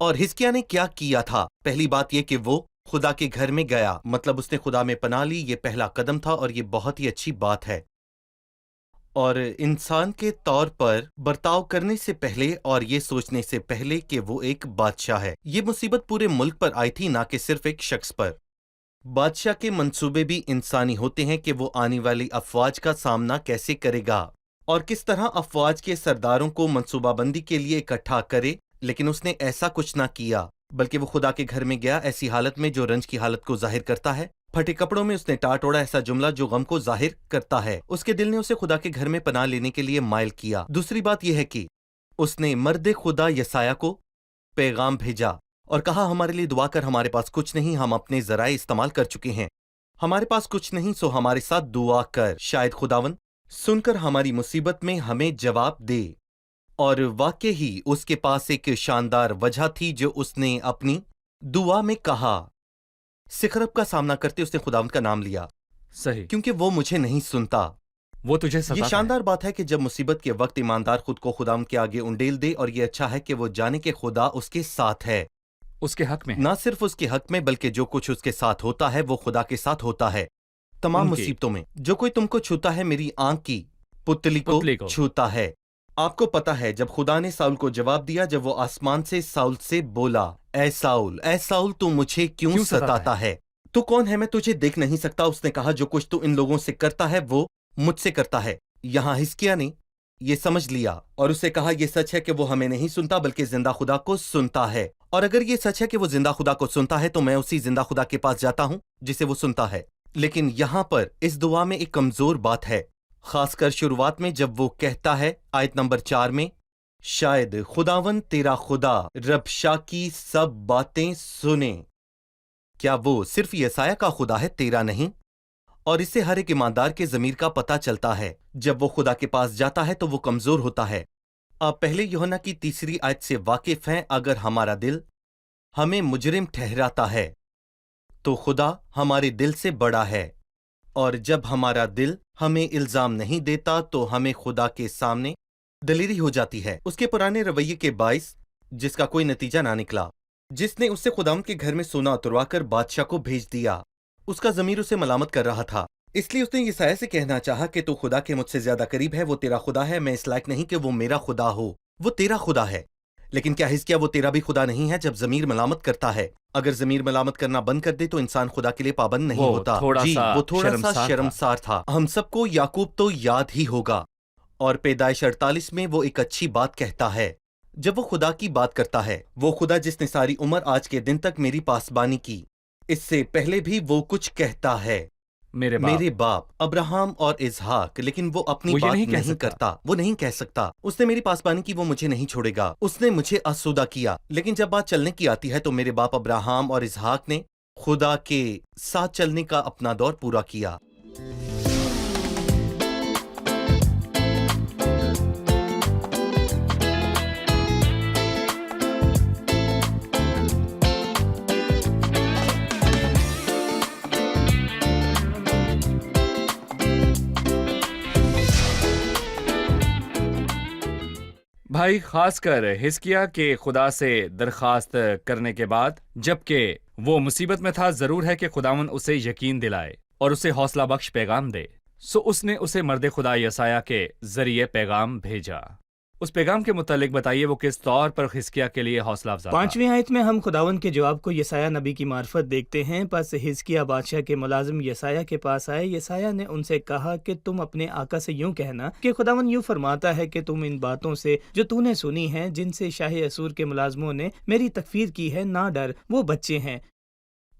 اور ہزکیہ نے کیا کیا تھا؟ پہلی بات یہ کہ وہ خدا کے گھر میں گیا، مطلب اس نے خدا میں پناہ لی. یہ پہلا قدم تھا اور یہ بہت ہی اچھی بات ہے. اور انسان کے طور پر برتاؤ کرنے سے پہلے اور یہ سوچنے سے پہلے کہ وہ ایک بادشاہ ہے. یہ مصیبت پورے ملک پر آئی تھی، نہ کہ صرف ایک شخص پر. بادشاہ کے منصوبے بھی انسانی ہوتے ہیں کہ وہ آنے والی افواج کا سامنا کیسے کرے گا اور کس طرح افواج کے سرداروں کو منصوبہ بندی کے لیے اکٹھا کرے. لیکن اس نے ایسا کچھ نہ کیا، بلکہ وہ خدا کے گھر میں گیا ایسی حالت میں جو رنج کی حالت کو ظاہر کرتا ہے. پھٹے کپڑوں میں اس نے ٹاٹ اوڑا، ایسا جملہ جو غم کو ظاہر کرتا ہے. اس کے دل نے اسے خدا کے گھر میں پناہ لینے کے لیے مائل کیا. دوسری بات یہ ہے کہ اس نے مرد خدا یسایہ کو پیغام بھیجا اور کہا ہمارے لیے دعا کر، ہمارے پاس کچھ نہیں، ہم اپنے ذرائع استعمال کر چکے ہیں، ہمارے پاس کچھ نہیں، سو ہمارے ساتھ دعا کر، شاید خداون سن کر ہماری مصیبت میں ہمیں جواب دے. اور واقع ہی اس کے پاس ایک شاندار وجہ تھی جو اس نے اپنی دعا میں کہا. سخرب کا سامنا کرتے اس نے خداوند کا نام لیا صحیح. کیونکہ وہ مجھے نہیں سنتا. وہ تجھے ستاتا یہ ہے. شاندار بات ہے کہ جب مصیبت کے وقت ایماندار خود کو خداوند کے آگے انڈیل دے، اور یہ اچھا ہے کہ وہ جانے کہ خدا اس کے ساتھ ہے. اس کے حق میں ہے. نہ صرف اس کے حق میں بلکہ جو کچھ اس کے ساتھ ہوتا ہے وہ خدا کے ساتھ ہوتا ہے. تمام ان کی مصیبتوں میں جو کوئی تم کو چھوتا ہے میری آنکھ کی پتلی کو چھوتا ہے. آپ کو پتا ہے جب خدا نے ساؤل کو جواب دیا، جب وہ آسمان سے ساؤل سے بولا، اے ساؤل تو مجھے کیوں ستاتا ہے؟ تو کون ہے؟ میں تجھے دیکھ نہیں سکتا. اس نے کہا جو کچھ تو ان لوگوں سے کرتا ہے وہ مجھ سے کرتا ہے. یہاں ہزکیہ نے یہ سمجھ لیا اور اسے کہا یہ سچ ہے کہ وہ ہمیں نہیں سنتا بلکہ زندہ خدا کو سنتا ہے. اور اگر یہ سچ ہے کہ وہ زندہ خدا کو سنتا ہے تو میں اسی زندہ خدا کے پاس جاتا ہوں جسے وہ سنتا ہے. لیکن یہاں پر اس دعا میں ایک کمزور بات ہے، خاص کر شروعات میں جب وہ کہتا ہے آیت نمبر 4 میں، شاید خداون تیرا خدا رب شاہ کی سب باتیں سنے. کیا وہ صرف یسایہ کا خدا ہے، تیرا نہیں؟ اور اس سے ہر ایک ایماندار کے ضمیر کا پتہ چلتا ہے. جب وہ خدا کے پاس جاتا ہے تو وہ کمزور ہوتا ہے. آپ پہلے یوحنا کی 3 آیت سے واقف ہیں، اگر ہمارا دل ہمیں مجرم ٹھہراتا ہے تو خدا ہمارے دل سے بڑا ہے، اور جب ہمارا دل ہمیں الزام نہیں دیتا تو ہمیں خدا کے سامنے دلیری ہو جاتی ہے اس کے پرانے رویے کے باعث جس کا کوئی نتیجہ نہ نکلا، جس نے اس سے خداوند کے گھر میں سونا اتروا کر بادشاہ کو بھیج دیا. اس کا ضمیر اسے ملامت کر رہا تھا، اس لیے اس نے یسایہ سے کہنا چاہا کہ تو خدا کے مجھ سے زیادہ قریب ہے، وہ تیرا خدا ہے، میں اس لائق نہیں کہ وہ میرا خدا ہو، وہ تیرا خدا ہے. لیکن کیا ہزکیہ وہ تیرا بھی خدا نہیں ہے؟ جب ضمیر ملامت کرتا ہے، اگر ضمیر ملامت کرنا بند کر دے تو انسان خدا کے لیے پابند نہیں ہوتا. وہ تھوڑا سا شرمسار تھا. ہم سب کو یعقوب تو یاد ہی ہوگا، اور پیدائش 48 میں وہ ایک اچھی بات کہتا ہے جب وہ خدا کی بات کرتا ہے. وہ خدا جس نے ساری عمر آج کے دن تک میری پاسبانی کی، اس سے پہلے بھی وہ کچھ کہتا ہے، میرے باپ ابراہم اور اسحاق، لیکن وہ اپنی بات نہیں کرتا، وہ نہیں کہہ سکتا. اس نے میری پاسبانی کی، وہ مجھے نہیں چھوڑے گا. اس نے مجھے آسودہ کیا. لیکن جب بات چلنے کی آتی ہے تو میرے باپ ابراہم اور اسحاق نے خدا کے ساتھ چلنے کا اپنا دور پورا کیا. بھائی، خاص کر ہزکیہ کے خدا سے درخواست کرنے کے بعد جبکہ وہ مصیبت میں تھا، ضرور ہے کہ خداوند اسے یقین دلائے اور اسے حوصلہ بخش پیغام دے. سو اس نے اسے مرد خدا یسایہ کے ذریعے پیغام بھیجا. اس پیغام کے متعلق بتائیے، وہ کس طور پر ہزکیہ کے لیے حوصلہ افزا تھا. 5ویں آیت میں ہم خداوند کے جواب کو یسایہ نبی کی معرفت دیکھتے ہیں. پس ہزکیہ بادشاہ کے ملازم یسایہ کے پاس آئے. یسایہ نے ان سے کہا کہ تم اپنے آقا سے یوں کہنا کہ خداوند یوں فرماتا ہے کہ تم ان باتوں سے جو تو نے سنی ہیں، جن سے شاہ اسور کے ملازموں نے میری تکفیر کی ہے، نہ ڈر، وہ بچے ہیں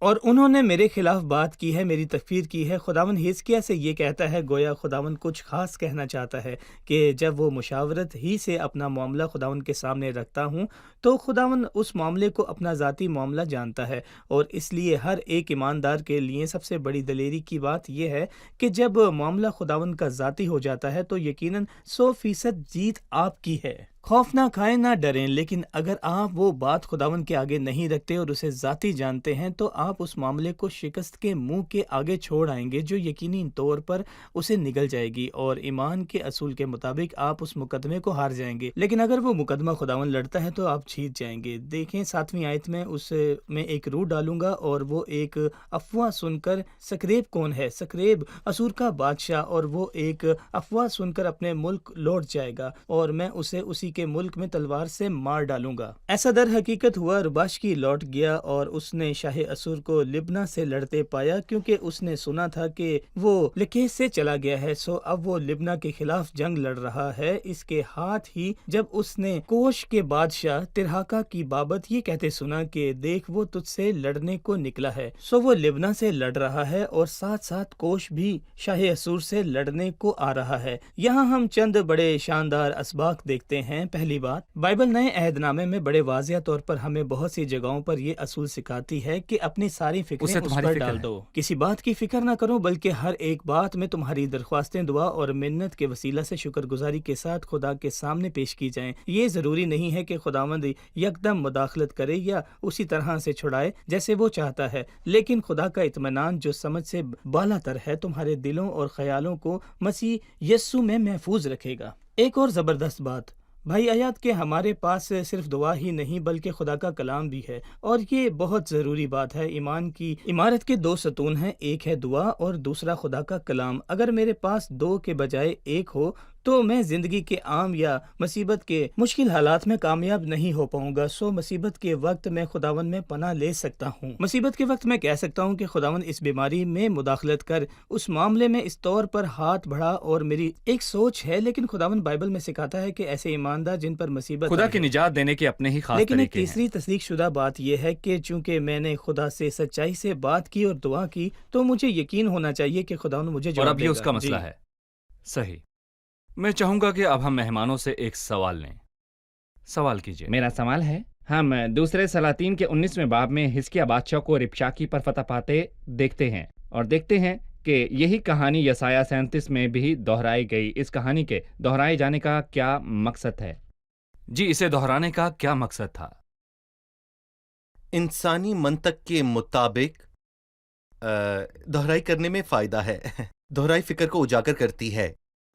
اور انہوں نے میرے خلاف بات کی ہے، میری تکفیر کی ہے. خداوند ہزکیہ سے یہ کہتا ہے، گویا خداوند کچھ خاص کہنا چاہتا ہے کہ جب وہ مشاورت ہی سے اپنا معاملہ خداوند کے سامنے رکھتا ہوں تو خداوند اس معاملے کو اپنا ذاتی معاملہ جانتا ہے. اور اس لیے ہر ایک ایماندار کے لیے سب سے بڑی دلیری کی بات یہ ہے کہ جب معاملہ خداوند کا ذاتی ہو جاتا ہے تو یقیناً 100% جیت آپ کی ہے. خوف نہ کھائیں نہ ڈریں، لیکن اگر آپ وہ بات خداوند کے آگے نہیں رکھتے اور اسے ذاتی جانتے ہیں تو آپ اس معاملے کو شکست کے منہ کے آگے چھوڑ آئیں گے جو یقینی طور پر اسے نگل جائے گی، اور ایمان کے اصول کے مطابق آپ اس مقدمے کو ہار جائیں گے۔ لیکن اگر وہ مقدمہ خداوند لڑتا ہے تو آپ جیت جائیں گے۔ دیکھیں 7ویں آیت میں اس میں ایک روح ڈالوں گا اور وہ ایک افواہ سن کر، سکریب کون ہے؟ سکریب اسور کا بادشاہ، اور وہ ایک افواہ سن کر اپنے ملک لوٹ جائے گا اور میں اسے اسی کے ملک میں تلوار سے مار ڈالوں گا۔ ایسا در حقیقت ہوا، رباشکی لوٹ گیا اور اس نے شاہ اسور کو لبنہ سے لڑتے پایا، کیونکہ اس نے سنا تھا کہ وہ لکیس سے چلا گیا ہے، سو اب وہ لبنہ کے خلاف جنگ لڑ رہا ہے۔ اس کے ہاتھ ہی جب اس نے کوش کے بادشاہ ترہاکا کی بابت یہ کہتے سنا کہ دیکھ وہ تجھ سے لڑنے کو نکلا ہے، سو وہ لبنہ سے لڑ رہا ہے اور ساتھ ساتھ کوش بھی شاہ اسور سے لڑنے کو آ رہا ہے۔ یہاں ہم چند بڑے شاندار اسباق دیکھتے ہیں۔ پہلی بات، بائبل نئے عہد نامے میں بڑے واضح طور پر ہمیں بہت سی جگہوں پر یہ اصول سکھاتی ہے کہ اپنی ساری فکریں اسے اس تمہاری پر فکر ڈال ہے۔ دو، کسی بات کی فکر نہ کرو، بلکہ ہر ایک بات میں تمہاری درخواستیں دعا اور منت کے وسیلہ سے شکر گزاری کے ساتھ خدا کے سامنے پیش کی جائیں۔ یہ ضروری نہیں ہے کہ خداوند یکدم مداخلت کرے یا اسی طرح سے چھڑائے جیسے وہ چاہتا ہے، لیکن خدا کا اطمینان جو سمجھ سے بالا تر ہے تمہارے دلوں اور خیالوں کو مسیح یسوع میں محفوظ رکھے گا۔ ایک اور زبردست بات، بھائی آیات کہ ہمارے پاس صرف دعا ہی نہیں بلکہ خدا کا کلام بھی ہے، اور یہ بہت ضروری بات ہے۔ ایمان کی عمارت کے 2 ستون ہیں، ایک ہے دعا اور دوسرا خدا کا کلام۔ اگر میرے پاس 2 کے بجائے 1 ہو تو میں زندگی کے عام یا مصیبت کے مشکل حالات میں کامیاب نہیں ہو پاؤں گا۔ سو مصیبت کے وقت میں خداوند میں پناہ لے سکتا ہوں۔ مصیبت کے وقت میں کہہ سکتا ہوں کہ خداوند اس بیماری میں مداخلت کر، اس معاملے میں اس طور پر ہاتھ بڑھا، اور میری ایک سوچ ہے، لیکن خداوند بائبل میں سکھاتا ہے کہ ایسے ایماندار جن پر مصیبت خدا آئی کی ہے۔ نجات دینے کے اپنے ہی خاص لیکن ایک طریقے ہیں۔ تیسری تصدیق شدہ بات یہ ہے کہ چونکہ میں نے خدا سے سچائی سے بات کی اور دعا کی تو مجھے یقین ہونا چاہیے کہ خداوند مجھے اور جواب اب دے یہ گا۔ اس کا مسئلہ جی۔ ہے۔ صحیح۔ میں چاہوں گا کہ اب ہم مہمانوں سے ایک سوال لیں۔ سوال کیجیے۔ میرا سوال ہے، ہم دوسرے سلاطین کے 19ویں باب میں حزقیہ بادشاہ کو ربشاکی پر فتح پاتے دیکھتے ہیں، اور دیکھتے ہیں کہ یہی کہانی یسایہ 37 میں بھی دہرائی گئی۔ اس کہانی کے دہرائے جانے کا کیا مقصد ہے؟ جی، اسے دہرانے کا کیا مقصد تھا؟ انسانی منطق کے مطابق دہرائی کرنے میں فائدہ ہے۔ دہرائی فکر کو اجاگر کرتی ہے،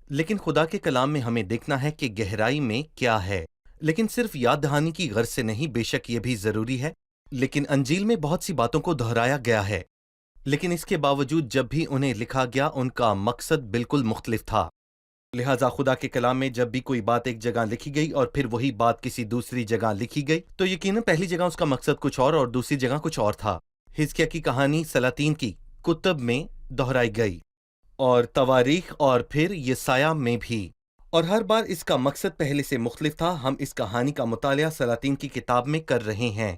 لیکن خدا کے کلام میں ہمیں دیکھنا ہے کہ گہرائی میں کیا ہے۔ لیکن صرف یاد دہانی کی غرض سے نہیں، بے شک یہ بھی ضروری ہے، لیکن انجیل میں بہت سی باتوں کو دہرایا گیا ہے، لیکن اس کے باوجود جب بھی انہیں لکھا گیا ان کا مقصد بالکل مختلف تھا۔ لہٰذا خدا کے کلام میں جب بھی کوئی بات ایک جگہ لکھی گئی اور پھر وہی بات کسی دوسری جگہ لکھی گئی تو یقیناً پہلی جگہ اس کا مقصد کچھ اور دوسری جگہ کچھ اور تھا۔ حزقیہ کی کہانی سلاطین کی کتب میں دہرائی گئی، اور تواریخ اور پھر یسایہ میں بھی، اور ہر بار اس کا مقصد پہلے سے مختلف تھا۔ ہم اس کہانی کا مطالعہ سلاطین کی کتاب میں کر رہے ہیں،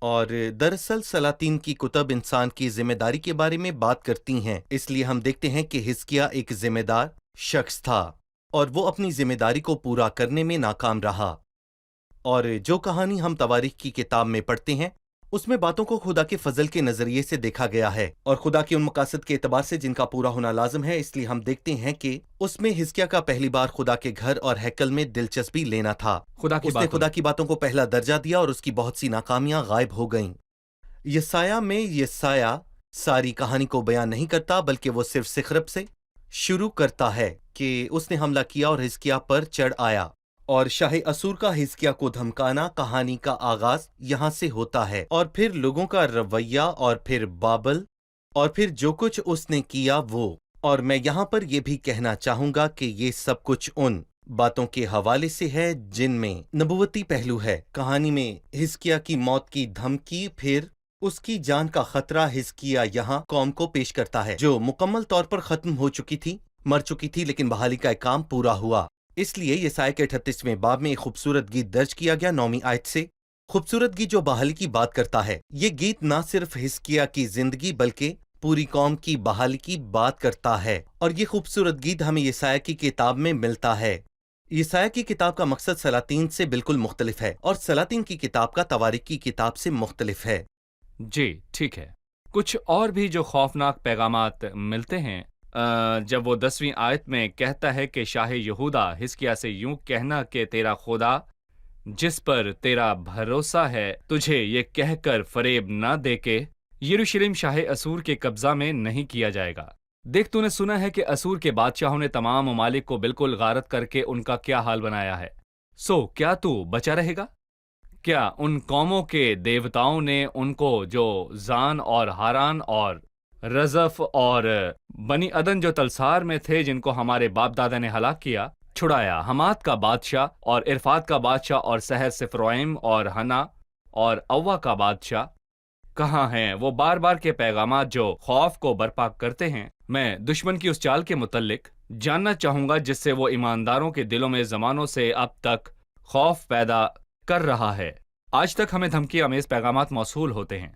اور دراصل سلاطین کی کتب انسان کی ذمہ داری کے بارے میں بات کرتی ہیں۔ اس لیے ہم دیکھتے ہیں کہ حزقیہ ایک ذمہ دار شخص تھا اور وہ اپنی ذمہ داری کو پورا کرنے میں ناکام رہا، اور جو کہانی ہم تواریخ کی کتاب میں پڑھتے ہیں اس میں باتوں کو خدا کے فضل کے نظریے سے دیکھا گیا ہے اور خدا کے ان مقاصد کے اعتبار سے جن کا پورا ہونا لازم ہے۔ اس لیے ہم دیکھتے ہیں کہ اس میں حزقیہ کا پہلی بار خدا کے گھر اور ہیکل میں دلچسپی لینا تھا۔ اس نے خدا کی باتوں کو پہلا درجہ دیا اور اس کی بہت سی ناکامیاں غائب ہو گئیں۔ یسایہ میں یسایہ ساری کہانی کو بیان نہیں کرتا، بلکہ وہ صرف سخرب سے شروع کرتا ہے کہ اس نے حملہ کیا اور حزقیہ پر چڑھ آیا، اور شاہ اسور کا حزقیہ کو دھمکانا کہانی کا آغاز یہاں سے ہوتا ہے، اور پھر لوگوں کا رویہ، اور پھر بابل، اور پھر جو کچھ اس نے کیا وہ۔ اور میں یہاں پر یہ بھی کہنا چاہوں گا کہ یہ سب کچھ ان باتوں کے حوالے سے ہے جن میں نبوتی پہلو ہے۔ کہانی میں حزقیہ کی موت کی دھمکی، پھر اس کی جان کا خطرہ حزقیہ یہاں قوم کو پیش کرتا ہے جو مکمل طور پر ختم ہو چکی تھی، مر چکی تھی، لیکن بحالی کا ایک کام پورا ہوا۔ اس لیے یسایہ کے 38ویں باب میں ایک خوبصورت گیت درج کیا گیا 9ویں آیت سے، خوبصورت گیت جو بحالی کی بات کرتا ہے۔ یہ گیت نہ صرف حزقیہ کی زندگی بلکہ پوری قوم کی بحالی کی بات کرتا ہے، اور یہ خوبصورت گیت ہمیں یسایہ کی کتاب میں ملتا ہے۔ یسایہ کی کتاب کا مقصد سلاطین سے بالکل مختلف ہے، اور سلاطین کی کتاب کا تواریخ کی کتاب سے مختلف ہے۔ جی ٹھیک ہے۔ کچھ اور بھی جو خوفناک پیغامات ملتے ہیں جب وہ 10ویں آیت میں کہتا ہے کہ شاہ یہودا حزقیہ سے یوں کہنا کہ تیرا خدا جس پر تیرا بھروسہ ہے تجھے یہ کہہ کر فریب نہ دے کہ یروشلم شاہ اسور کے قبضہ میں نہیں کیا جائے گا۔ دیکھ تو نے سنا ہے کہ اسور کے بادشاہوں نے تمام ممالک کو بالکل غارت کر کے ان کا کیا حال بنایا ہے، سو کیا تو بچا رہے گا؟ کیا ان قوموں کے دیوتاؤں نے ان کو جو زان اور ہاران اور رزف اور بنی عدن جو تلسار میں تھے جن کو ہمارے باپ دادا نے ہلاک کیا چھڑایا، حمات کا بادشاہ اور عرفات کا بادشاہ اور سحر سفروائم اور ہنا اور اوا کا بادشاہ کہاں ہیں وہ بار بار کے پیغامات جو خوف کو برپا کرتے ہیں؟ میں دشمن کی اس چال کے متعلق جاننا چاہوں گا جس سے وہ ایمانداروں کے دلوں میں زمانوں سے اب تک خوف پیدا کر رہا ہے۔ آج تک ہمیں دھمکی آمیز پیغامات موصول ہوتے ہیں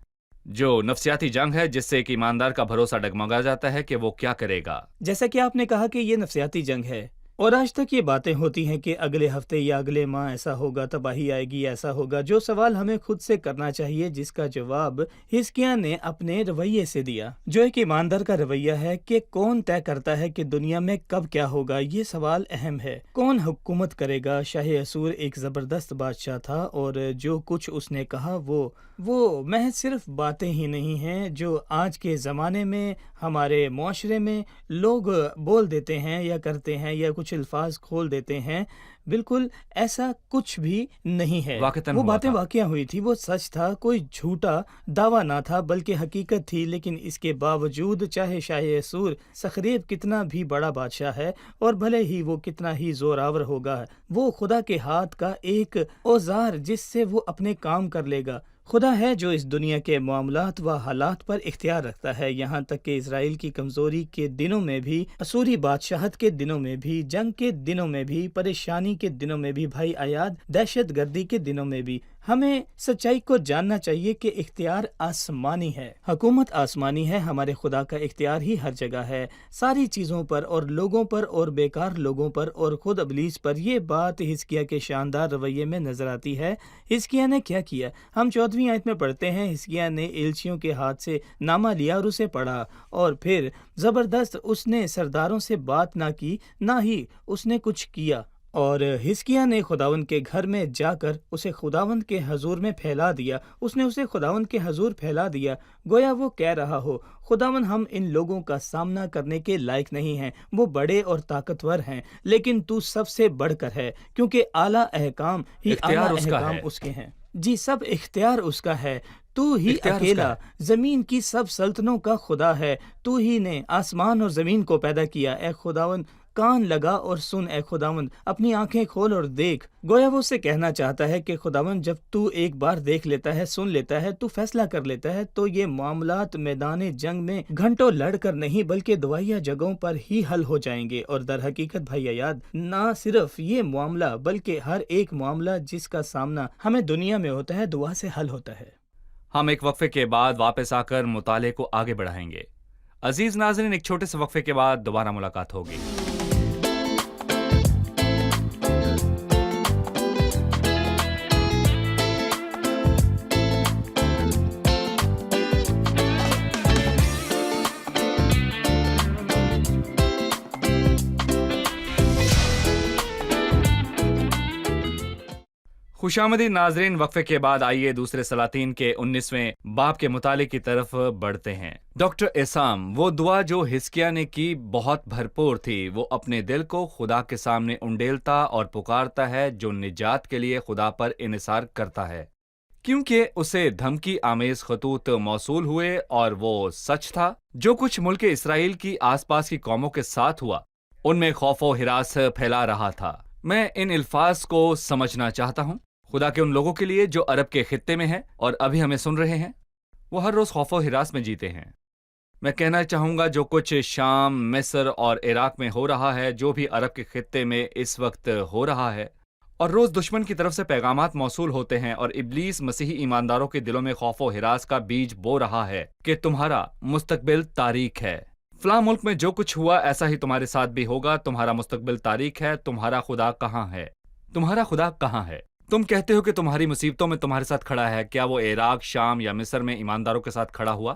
جو نفسیاتی جنگ ہے جس سے ایک ایماندار کا بھروسہ ڈگمگا جاتا ہے کہ وہ کیا کرے گا۔ جیسا کہ آپ نے کہا کہ یہ نفسیاتی جنگ ہے، اور آج تک یہ باتیں ہوتی ہیں کہ اگلے ہفتے یا اگلے ماہ ایسا ہوگا، تباہی آئے گی، ایسا ہوگا۔ جو سوال ہمیں خود سے کرنا چاہیے، جس کا جواب حزقیہ نے اپنے رویے سے دیا، جو ایک ایماندار کا رویہ ہے کہ کون طے کرتا ہے کہ دنیا میں کب کیا ہوگا، یہ سوال اہم ہے۔ کون حکومت کرے گا؟ شاہ اسور ایک زبردست بادشاہ تھا، اور جو کچھ اس نے کہا وہ محض صرف باتیں ہی نہیں ہیں جو آج کے زمانے میں ہمارے معاشرے میں لوگ بول دیتے ہیں یا کرتے ہیں یا کچھ الفاظ کھول دیتے ہیں۔ بالکل ایسا کچھ بھی نہیں ہے۔ واقعتاً وہ ہوا باتیں تھا۔ واقعہ ہوئی تھی، وہ سچ تھا، کوئی جھوٹا دعویٰ نہ تھا بلکہ حقیقت تھی۔ لیکن اس کے باوجود چاہے شاہ اسور سخریب کتنا بھی بڑا بادشاہ ہے اور بھلے ہی وہ کتنا ہی زوراور ہوگا، وہ خدا کے ہاتھ کا ایک اوزار جس سے وہ اپنے کام کر لے گا۔ خدا ہے جو اس دنیا کے معاملات و حالات پر اختیار رکھتا ہے، یہاں تک کہ اسرائیل کی کمزوری کے دنوں میں بھی، اسوری بادشاہت کے دنوں میں بھی، جنگ کے دنوں میں بھی، پریشانی کے دنوں میں بھی، بھائی عیاد دہشت گردی کے دنوں میں بھی ہمیں سچائی کو جاننا چاہیے کہ اختیار آسمانی ہے، حکومت آسمانی ہے۔ ہمارے خدا کا اختیار ہی ہر جگہ ہے، ساری چیزوں پر اور لوگوں پر اور بیکار لوگوں پر اور خود ابلیس پر۔ یہ بات حزقیہ کے شاندار رویے میں نظر آتی ہے۔ حزقیہ نے کیا کیا؟ ہم 14ویں آیت میں پڑھتے ہیں، حزقیہ نے ایلچیوں کے ہاتھ سے نامہ لیا اور اسے پڑھا، اور پھر زبردست اس نے سرداروں سے بات نہ کی، نہ ہی اس نے کچھ کیا، اور حزقیہ نے خداوند کے گھر میں جا کر اسے خداوند کے حضور میں پھیلا دیا۔ اس نے اسے خداوند کے حضور پھیلا دیا، گویا وہ کہہ رہا ہو، خداوند ہم ان لوگوں کا سامنا کرنے کے لائق نہیں ہیں، وہ بڑے اور طاقتور ہیں، لیکن تو سب سے بڑھ کر ہے، کیونکہ اعلیٰ احکام ہی اختیار اس کا احکام ہے۔ اس کے ہیں۔ جی، سب اختیار اس کا ہے، تو ہی اختیار اس کا اکیلا ہے۔ زمین کی سب سلطنوں کا خدا ہے، تو ہی نے آسمان اور زمین کو پیدا کیا۔ اے خداوند کان لگا اور سن، اے خداوند اپنی آنکھیں کھول اور دیکھ۔ گویا وہ اسے کہنا چاہتا ہے کہ خداوند جب تو ایک بار دیکھ لیتا ہے، سن لیتا ہے، تو فیصلہ کر لیتا ہے، تو یہ معاملات میدان جنگ میں گھنٹوں لڑ کر نہیں بلکہ دعائیہ جگہوں پر ہی حل ہو جائیں گے۔ اور در حقیقت بھائی عیاد، نہ صرف یہ معاملہ بلکہ ہر ایک معاملہ جس کا سامنا ہمیں دنیا میں ہوتا ہے، دعا سے حل ہوتا ہے۔ ہم ایک وقفے کے بعد واپس آ کر مطالعے کو آگے بڑھائیں گے۔ عزیز ناظرین، ایک چھوٹے سے وقفے کے بعد دوبارہ ملاقات ہوگی۔ خوشامدید ناظرین، وقفے کے بعد آئیے دوسرے سلاطین کے 19ویں باب کے مطالعے کی طرف بڑھتے ہیں۔ ڈاکٹر اسام، وہ دعا جو حزقیہ نے کی بہت بھرپور تھی۔ وہ اپنے دل کو خدا کے سامنے انڈیلتا اور پکارتا ہے جو نجات کے لیے خدا پر انحصار کرتا ہے، کیونکہ اسے دھمکی آمیز خطوط موصول ہوئے اور وہ سچ تھا۔ جو کچھ ملک اسرائیل کی آس پاس کی قوموں کے ساتھ ہوا ان میں خوف و ہراس پھیلا رہا تھا۔ میں ان الفاظ کو سمجھنا چاہتا ہوں خدا کے ان لوگوں کے لیے جو عرب کے خطے میں ہیں اور ابھی ہمیں سن رہے ہیں۔ وہ ہر روز خوف و ہراس میں جیتے ہیں۔ میں کہنا چاہوں گا جو کچھ شام، مصر اور عراق میں ہو رہا ہے، جو بھی عرب کے خطے میں اس وقت ہو رہا ہے، اور روز دشمن کی طرف سے پیغامات موصول ہوتے ہیں، اور ابلیس مسیحی ایمانداروں کے دلوں میں خوف و ہراس کا بیج بو رہا ہے کہ تمہارا مستقبل تاریک ہے۔ فلاں ملک میں جو کچھ ہوا ایسا ہی تمہارے ساتھ بھی ہوگا، تمہارا مستقبل تاریک ہے، تمہارا خدا کہاں ہے؟ تمہارا خدا کہاں ہے؟ تم کہتے ہو کہ تمہاری مصیبتوں میں تمہارے ساتھ کھڑا ہے، کیا وہ عراق، شام یا مصر میں ایمانداروں کے ساتھ کھڑا ہوا؟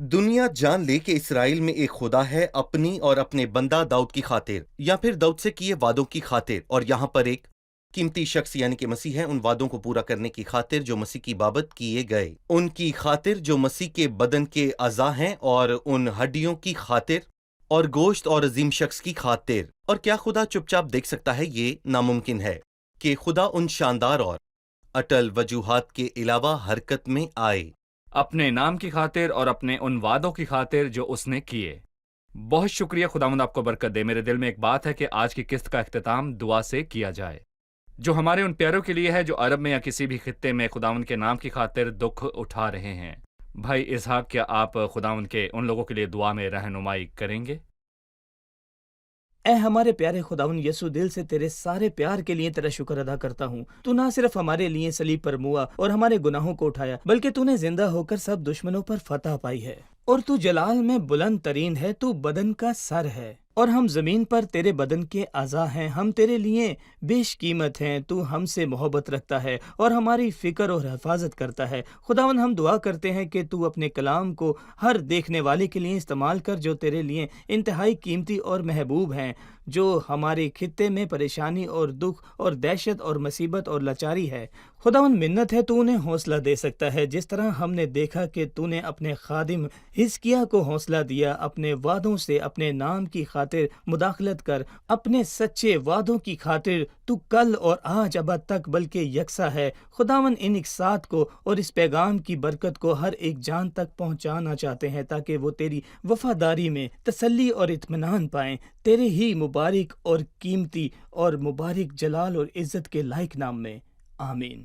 دنیا جان لے کہ اسرائیل میں ایک خدا ہے اپنی اور اپنے بندہ داؤد کی خاطر، یا پھر داؤد سے کیے وعدوں کی خاطر، اور یہاں پر ایک قیمتی شخص یعنی کہ مسیح ہے ان وعدوں کو پورا کرنے کی خاطر جو مسیح کی بابت کیے گئے، ان کی خاطر جو مسیح کے بدن کے اعضاء ہیں، اور ان ہڈیوں کی خاطر اور گوشت اور عظیم شخص کی خاطر۔ اور کیا خدا چپ چاپ دیکھ سکتا ہے؟ یہ ناممکن ہے کہ خدا ان شاندار اور اٹل وجوہات کے علاوہ حرکت میں آئے۔ اپنے نام کی خاطر اور اپنے ان وعدوں کی خاطر جو اس نے کیے۔ بہت شکریہ، خداوند آپ کو برکت دے۔ میرے دل میں ایک بات ہے کہ آج کی قسط کا اختتام دعا سے کیا جائے جو ہمارے ان پیاروں کے لیے ہے جو عرب میں یا کسی بھی خطے میں خداوند کے نام کی خاطر دکھ اٹھا رہے ہیں۔ بھائی اسحاق، کیا آپ خداوند کے ان لوگوں کے لیے دعا میں رہنمائی کریں گے؟ اے ہمارے پیارے خداون یسوع، دل سے تیرے سارے پیار کے لیے تیرا شکر ادا کرتا ہوں۔ تو نہ صرف ہمارے لیے صلیب پر موا اور ہمارے گناہوں کو اٹھایا، بلکہ تو نے زندہ ہو کر سب دشمنوں پر فتح پائی ہے، اور تو جلال میں بلند ترین ہے، تو بدن کا سر ہے، اور ہم زمین پر تیرے بدن کے اعضاء ہیں۔ ہم تیرے لیے بیش قیمت ہیں، تو ہم سے محبت رکھتا ہے اور ہماری فکر اور حفاظت کرتا ہے۔ خداون، ہم دعا کرتے ہیں کہ تو اپنے کلام کو ہر دیکھنے والے کے لیے استعمال کر جو تیرے لیے انتہائی قیمتی اور محبوب ہیں، جو ہمارے خطے میں پریشانی اور دکھ اور دہشت اور مصیبت اور لاچاری ہے۔ خداون، منت ہے تو انہیں حوصلہ دے سکتا ہے، جس طرح ہم نے دیکھا کہ تو نے اپنے خادم حزقیہ کو حوصلہ دیا۔ اپنے وعدوں سے اپنے نام کی خاطر مداخلت کر، اپنے سچے وعدوں کی خاطر تو کل اور آج ابد تک بلکہ یکساں ہے۔ خداون، ان اقساط کو اور اس پیغام کی برکت کو ہر ایک جان تک پہنچانا چاہتے ہیں تاکہ وہ تیری وفاداری میں تسلی اور اطمینان پائیں، تیرے ہی مبارک اور قیمتی اور مبارک جلال اور عزت کے لائق نام میں، آمین۔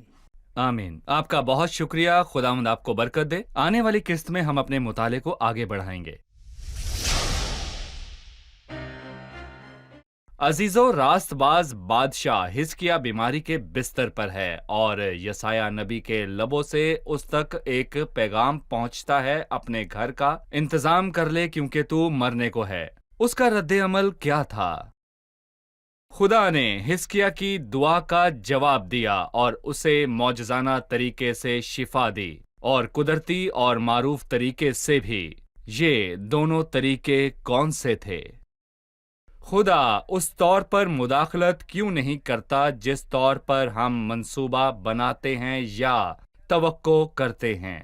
آمین۔ آپ کا بہت شکریہ، خداوند آپ کو برکت دے۔ آنے والی قسط میں ہم اپنے مطالعے کو آگے بڑھائیں گے۔ عزیزو، راست باز بادشاہ حزقیہ بیماری کے بستر پر ہے اور یسایہ نبی کے لبوں سے اس تک ایک پیغام پہنچتا ہے، اپنے گھر کا انتظام کر لے کیونکہ تو مرنے کو ہے۔ اس کا رد عمل کیا تھا؟ خدا نے حزقیہ کی دعا کا جواب دیا اور اسے معجزانہ طریقے سے شفا دی، اور قدرتی اور معروف طریقے سے بھی۔ یہ دونوں طریقے کون سے تھے؟ خدا اس طور پر مداخلت کیوں نہیں کرتا جس طور پر ہم منصوبہ بناتے ہیں یا توقع کرتے ہیں؟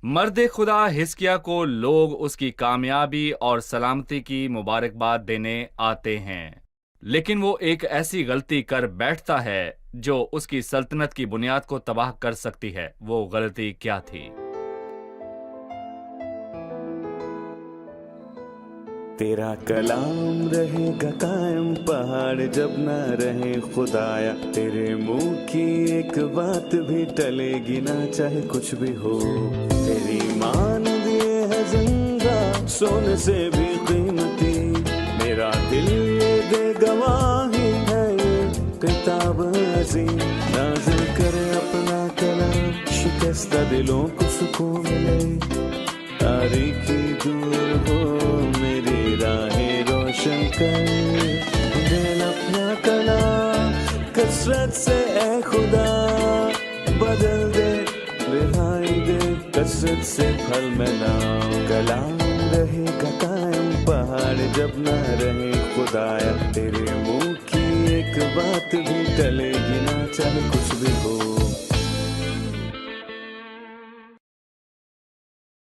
مرد خدا حزقیہ کو لوگ اس کی کامیابی اور سلامتی کی مبارکباد دینے آتے ہیں، لیکن وہ ایک ایسی غلطی کر بیٹھتا ہے جو اس کی سلطنت کی بنیاد کو تباہ کر سکتی ہے۔ وہ غلطی کیا تھی؟ تیرا کلام رہے گا قائم، پہاڑ جب نہ رہے خدایا، تیرے منہ کی ایک بات بھی ٹلے گی نہ چاہے کچھ بھی ہو۔ تیری مانند یہ ہے زندہ سونے سے بھی قیمتی، میرا دل یہ دے گواہی ہے یہ کتاب عظیم، نازل کرے اپنا کلام، شکستہ دلوں کو سکون ملے، تاریکی دور ہو میری راہیں روشن کر، دل اپنا کلام کثرت سے اے خدا بدل دے، رہائی دے کثرت سے پھل ملاؤ۔ کلام رہے گا قائم، پہاڑ جب نہ رہے خدایا، تیرے منہ کی ایک بات بھی ٹلے گی نہ چاہے کچھ بھی ہو۔